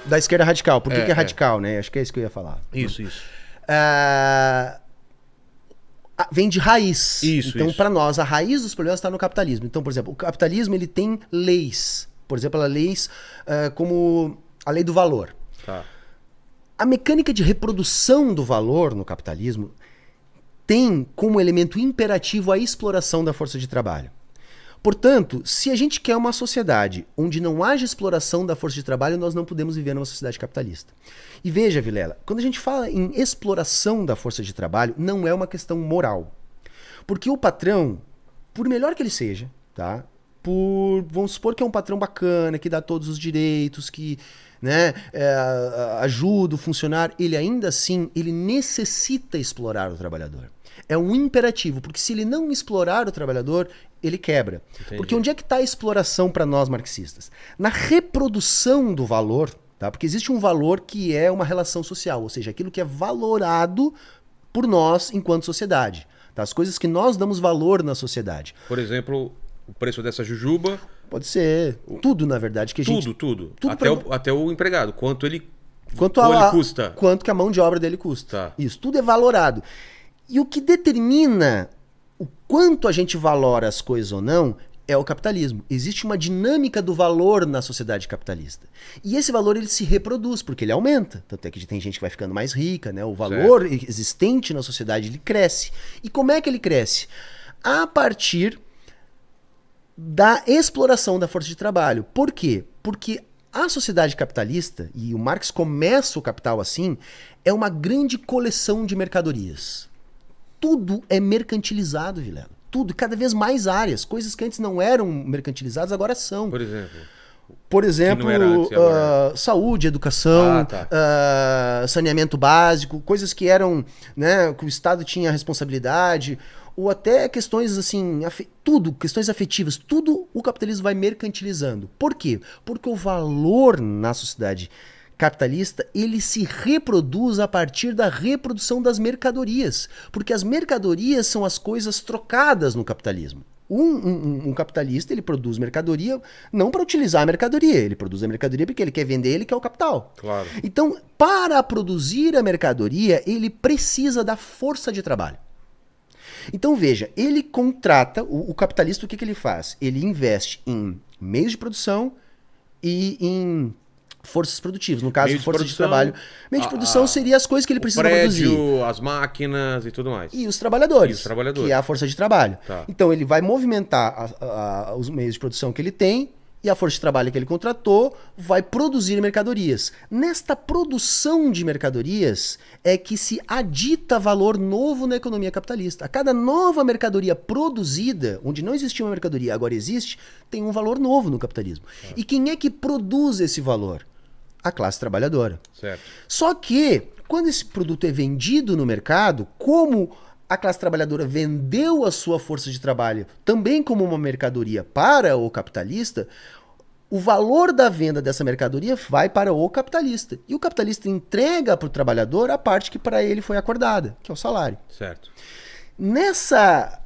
Da esquerda radical. Por que é radical, né? Acho que é isso que eu ia falar. Isso. Vem de raiz. Então, Isso. para nós, a raiz dos problemas está no capitalismo. Então, por exemplo, o capitalismo ele tem leis. Por exemplo, leis como a lei do valor. Tá. A mecânica de reprodução do valor no capitalismo tem como elemento imperativo a exploração da força de trabalho. Portanto, se a gente quer uma sociedade onde não haja exploração da força de trabalho, nós não podemos viver numa sociedade capitalista. E veja, Vilela, quando a gente fala em exploração da força de trabalho, não é uma questão moral. Porque o patrão, por melhor que ele seja, tá? Vamos supor que é um patrão bacana, que dá todos os direitos, que ajuda o funcionário, ele ainda assim, ele necessita explorar o trabalhador. É um imperativo, porque se ele não explorar o trabalhador, ele quebra. Entendi. Porque onde é que está a exploração para nós marxistas? Na reprodução do valor, tá? Porque existe um valor que é uma relação social, ou seja, aquilo que é valorado por nós enquanto sociedade. Tá? As coisas que nós damos valor na sociedade. Por exemplo, o preço dessa jujuba. Pode ser. Tudo, na verdade. Que a gente, tudo. Tudo Até o empregado. Quanto ele custa. Quanto que a mão de obra dele custa. Tá. Isso, tudo é valorado. E o que determina o quanto a gente valora as coisas ou não é o capitalismo. Existe uma dinâmica do valor na sociedade capitalista. E esse valor ele se reproduz, porque ele aumenta. Tanto é que tem gente que vai ficando mais rica, né? O valor existente na sociedade ele cresce. E como é que ele cresce? A partir da exploração da força de trabalho. Por quê? Porque a sociedade capitalista, e o Marx começa o Capital assim, é uma grande coleção de mercadorias. Tudo é mercantilizado, Vilela. Tudo, cada vez mais áreas. Coisas que antes não eram mercantilizadas, agora são. Por exemplo, saúde, educação, saneamento básico, coisas que eram, né, que o Estado tinha responsabilidade, ou até questões assim, questões afetivas, tudo o capitalismo vai mercantilizando. Por quê? Porque o valor na sociedade capitalista, ele se reproduz a partir da reprodução das mercadorias, porque as mercadorias são as coisas trocadas no capitalismo. Um capitalista, ele produz mercadoria não para utilizar a mercadoria, ele produz a mercadoria porque ele quer vender, ele quer o capital. Claro. Então, para produzir a mercadoria, ele precisa da força de trabalho. Então, veja, ele contrata, o capitalista, o que ele faz? Ele investe em meios de produção e em forças produtivas, no caso, força de trabalho. Meio de produção seria as coisas que ele precisa produzir. As máquinas e tudo mais. E os trabalhadores, que é a força de trabalho. Tá. Então ele vai movimentar os meios de produção que ele tem e a força de trabalho que ele contratou vai produzir mercadorias. Nesta produção de mercadorias é que se adita valor novo na economia capitalista. A cada nova mercadoria produzida, onde não existia uma mercadoria, agora existe, tem um valor novo no capitalismo. E quem é que produz esse valor? A classe trabalhadora. Certo. Só que, quando esse produto é vendido no mercado, como a classe trabalhadora vendeu a sua força de trabalho também como uma mercadoria para o capitalista, o valor da venda dessa mercadoria vai para o capitalista. E o capitalista entrega para o trabalhador a parte que para ele foi acordada, que é o salário. Certo. Nessa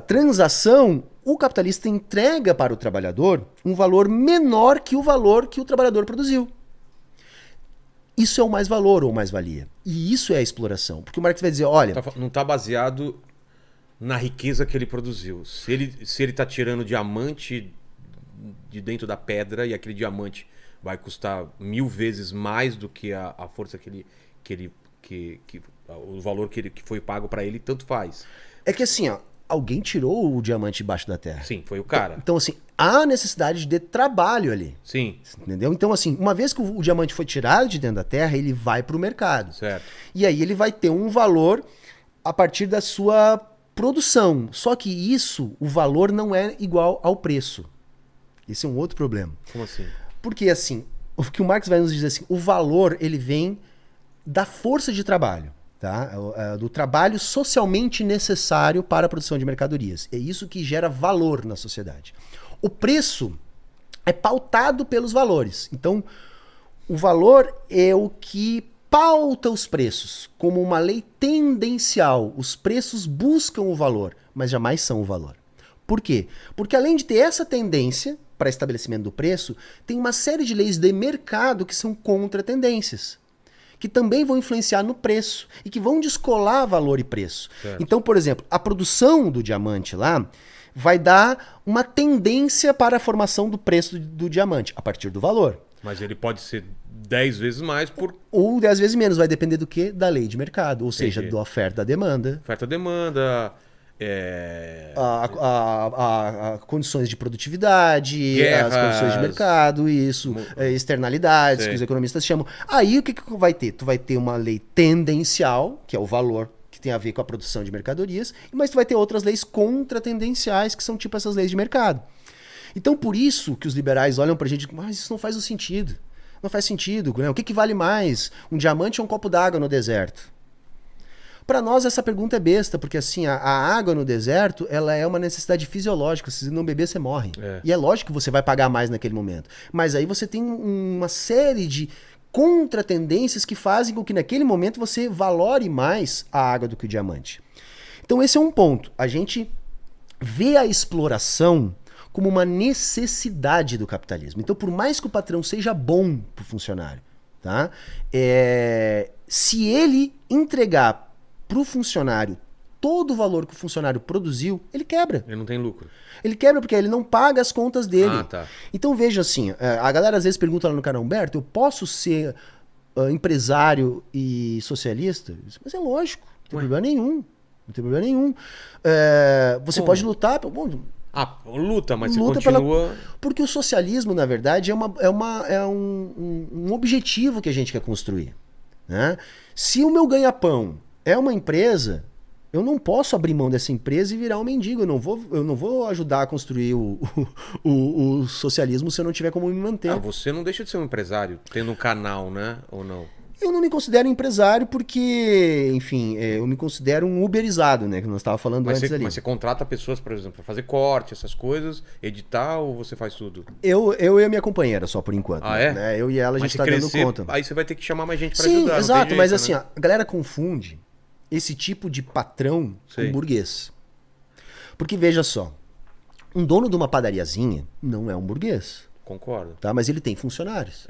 transação, o capitalista entrega para o trabalhador um valor menor que o valor que o trabalhador produziu. Isso é o mais-valor ou mais-valia. E isso é a exploração. Porque o Marx vai dizer, olha... Não está baseado na riqueza que ele produziu. Se ele está tirando diamante de dentro da pedra e aquele diamante vai custar 1000 vezes mais do que a força o valor que foi pago para ele, tanto faz. É que assim, ó, alguém tirou o diamante debaixo da terra. Sim, foi o cara. Então assim, há necessidade de trabalho ali. Sim. Entendeu? Então assim, uma vez que o diamante foi tirado de dentro da terra, ele vai para o mercado. Certo. E aí ele vai ter um valor a partir da sua produção. Só que isso, o valor não é igual ao preço. Esse é um outro problema. Como assim? Porque assim, o que o Marx vai nos dizer assim, o valor ele vem da força de trabalho. Tá? Do trabalho socialmente necessário para a produção de mercadorias. É isso que gera valor na sociedade. O preço é pautado pelos valores. Então, o valor é o que pauta os preços. Como uma lei tendencial, os preços buscam o valor, mas jamais são o valor. Por quê? Porque além de ter essa tendência, para estabelecimento do preço, tem uma série de leis de mercado que são contra tendências, que também vão influenciar no preço e que vão descolar valor e preço. Certo. Então, por exemplo, a produção do diamante lá vai dar uma tendência para a formação do preço do diamante, a partir do valor. Mas ele pode ser 10 vezes mais por Ou 10 vezes menos, vai depender do quê? Da lei de mercado, ou seja, da oferta e da demanda. oferta-demanda, Condições de produtividade, guerras, as condições de mercado, isso, externalidades, Sei. que os economistas chamam. Aí o que vai ter? Tu vai ter uma lei tendencial, que é o valor que tem a ver com a produção de mercadorias, mas tu vai ter outras leis contratendenciais, que são tipo essas leis de mercado. Então, por isso que os liberais olham pra gente, mas isso não faz sentido. Não faz sentido, né? O que vale mais? Um diamante ou um copo d'água no deserto? Para nós essa pergunta é besta, porque assim, a água no deserto, ela é uma necessidade fisiológica, se não beber você morre. E é lógico que você vai pagar mais naquele momento. Mas aí você tem uma série de contratendências que fazem com que naquele momento você valore mais a água do que o diamante. Então esse é um ponto. A gente vê a exploração como uma necessidade do capitalismo. Então, por mais que o patrão seja bom para o funcionário, tá? Se ele entregar para o funcionário todo o valor que o funcionário produziu, ele quebra. Ele não tem lucro. Ele quebra porque ele não paga as contas dele. Ah, tá. Então veja assim, a galera às vezes pergunta lá no canal, Humberto, eu posso ser empresário e socialista? Mas é lógico, não tem problema nenhum. Não tem problema nenhum. Você pode lutar... Bom, luta, mas luta você continua... Porque o socialismo, na verdade, é um objetivo que a gente quer construir. Né? Se o meu ganha-pão é uma empresa, eu não posso abrir mão dessa empresa e virar um mendigo. Eu não vou ajudar a construir o socialismo se eu não tiver como me manter. Você não deixa de ser um empresário, tendo um canal, né? Ou não? Eu não me considero empresário porque, enfim, eu me considero um uberizado, né? Que nós estávamos falando antes ali. Mas você contrata pessoas, por exemplo, para fazer corte, essas coisas, editar, ou você faz tudo? Eu e a minha companheira, só por enquanto. Né? Eu e ela, a gente está dando conta. Aí você vai ter que chamar mais gente para Sim, ajudar. exato, mas jeito, assim, né? a galera confunde esse tipo de patrão com burguês. Porque veja só, um dono de uma padariazinha não é um burguês. Concordo. Tá? Mas ele tem funcionários.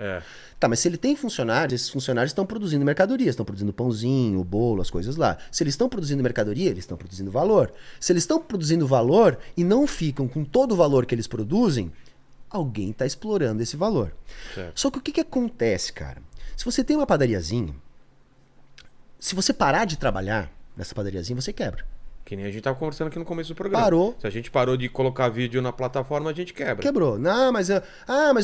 Tá, mas se ele tem funcionários, esses funcionários estão produzindo mercadorias, estão produzindo pãozinho, bolo, as coisas lá. Se eles estão produzindo mercadoria, eles estão produzindo valor. Se eles estão produzindo valor e não ficam com todo o valor que eles produzem, alguém está explorando esse valor. Certo. Só que o que acontece, cara? Se você tem uma padariazinha, se você parar de trabalhar nessa padariazinha, você quebra. Que nem a gente tava conversando aqui no começo do programa. Parou. Se a gente parou de colocar vídeo na plataforma, a gente quebra. Quebrou. Não, mas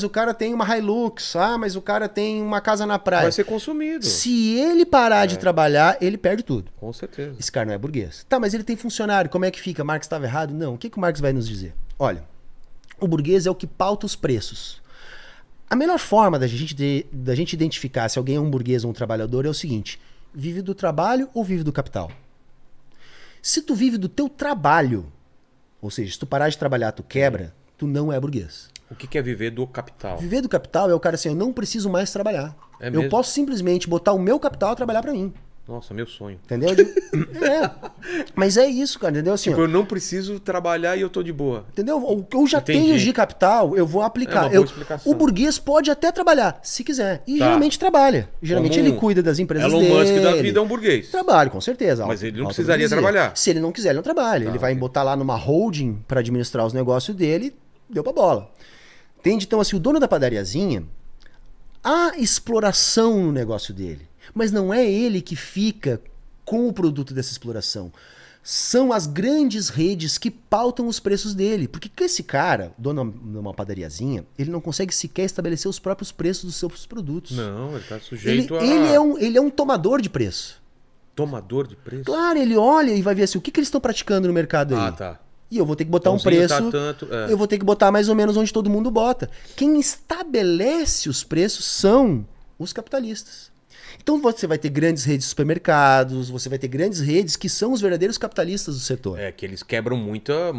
o cara tem uma Hilux. Mas o cara tem uma casa na praia. Vai ser consumido. Se ele parar de trabalhar, ele perde tudo. Com certeza. Esse cara não é burguês. Tá, mas ele tem funcionário. Como é que fica? Marx estava errado? Não. O que o Marx vai nos dizer? Olha, o burguês é o que pauta os preços. A melhor forma da gente identificar se alguém é um burguês ou um trabalhador é o seguinte: vive do trabalho ou vive do capital? Se tu vive do teu trabalho, ou seja, se tu parar de trabalhar, tu quebra, tu não é burguês. O que é viver do capital? Viver do capital é o cara assim, eu não preciso mais trabalhar. Eu posso simplesmente botar o meu capital a trabalhar pra mim. Nossa, meu sonho. Entendeu? Mas é isso, cara, entendeu? Assim, tipo, eu não preciso trabalhar e eu tô de boa. Entendeu? O que eu já tenho de capital, eu vou aplicar. É uma boa explicação. O burguês pode até trabalhar, se quiser. E geralmente trabalha. Geralmente ele cuida das empresas dele. Elon Musk da vida é um burguês. Trabalha, com certeza. Mas ele não precisaria trabalhar. Se ele não quiser, ele não trabalha. Ele vai botar lá numa holding para administrar os negócios dele, deu pra bola. Entende? Então, assim, o dono da padariazinha, há exploração no negócio dele. Mas não é ele que fica com o produto dessa exploração. São as grandes redes que pautam os preços dele. Porque esse cara, dono de uma padariazinha, ele não consegue sequer estabelecer os próprios preços dos seus produtos. Não, ele está sujeito ele é um tomador de preço. Tomador de preço? Claro, ele olha e vai ver assim, o que eles estão praticando no mercado aí. Tá. E eu vou ter que botar um preço, eu vou ter que botar mais ou menos onde todo mundo bota. Quem estabelece os preços são os capitalistas. Então você vai ter grandes redes de supermercados, você vai ter grandes redes que são os verdadeiros capitalistas do setor. Que eles quebram muita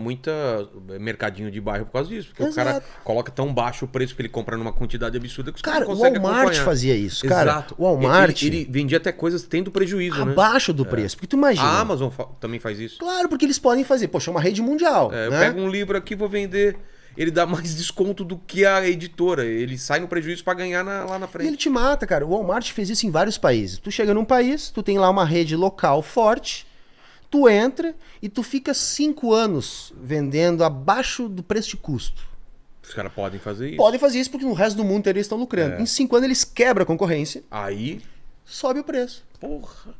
mercadinho de bairro por causa disso. Porque o cara coloca tão baixo o preço que ele compra numa quantidade absurda que os caras não conseguem acompanhar. O Walmart fazia isso, cara. Exato. O Walmart... Ele vendia até coisas tendo prejuízo, abaixo do preço. Porque tu imagina... A Amazon também faz isso. Claro, porque eles podem fazer. Poxa, é uma rede mundial. Eu pego um livro aqui, vou vender... ele dá mais desconto do que a editora. Ele sai no prejuízo para ganhar lá na E frente. ele te mata, cara. O Walmart fez isso em vários países. Tu chega num país, tu tem lá uma rede local forte, tu entra e tu fica 5 anos vendendo abaixo do preço de custo. Os caras podem fazer isso. Podem fazer isso porque no resto do mundo eles estão lucrando. Em 5 anos eles quebram a concorrência, Aí, sobe o preço. porra.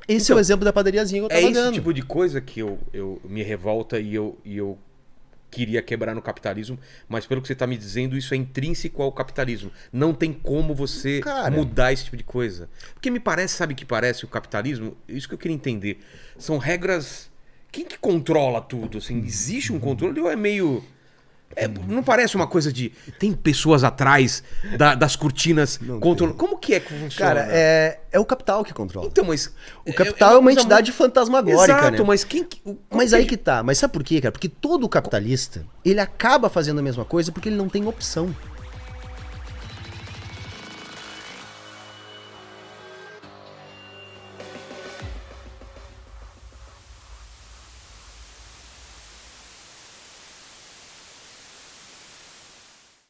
Esse é o exemplo da padariazinha que eu É tava esse dando. tipo de coisa que eu me revolta e eu queria quebrar no capitalismo, mas pelo que você tá me dizendo, isso é intrínseco ao capitalismo. Não tem como você Cara. mudar esse tipo de coisa. Porque me parece, sabe o que parece o capitalismo? Isso que eu queria entender. São regras... Quem que controla tudo? Assim, existe um controle ou é meio... não parece uma coisa de... Tem pessoas atrás das cortinas controlando. Como que funciona? Cara, é o capital que controla. Então, mas... O capital é uma coisa entidade fantasmagórica, Exato, né? mas Mas aí que tá. Mas sabe por quê, cara? Porque todo capitalista, ele acaba fazendo a mesma coisa porque ele não tem opção.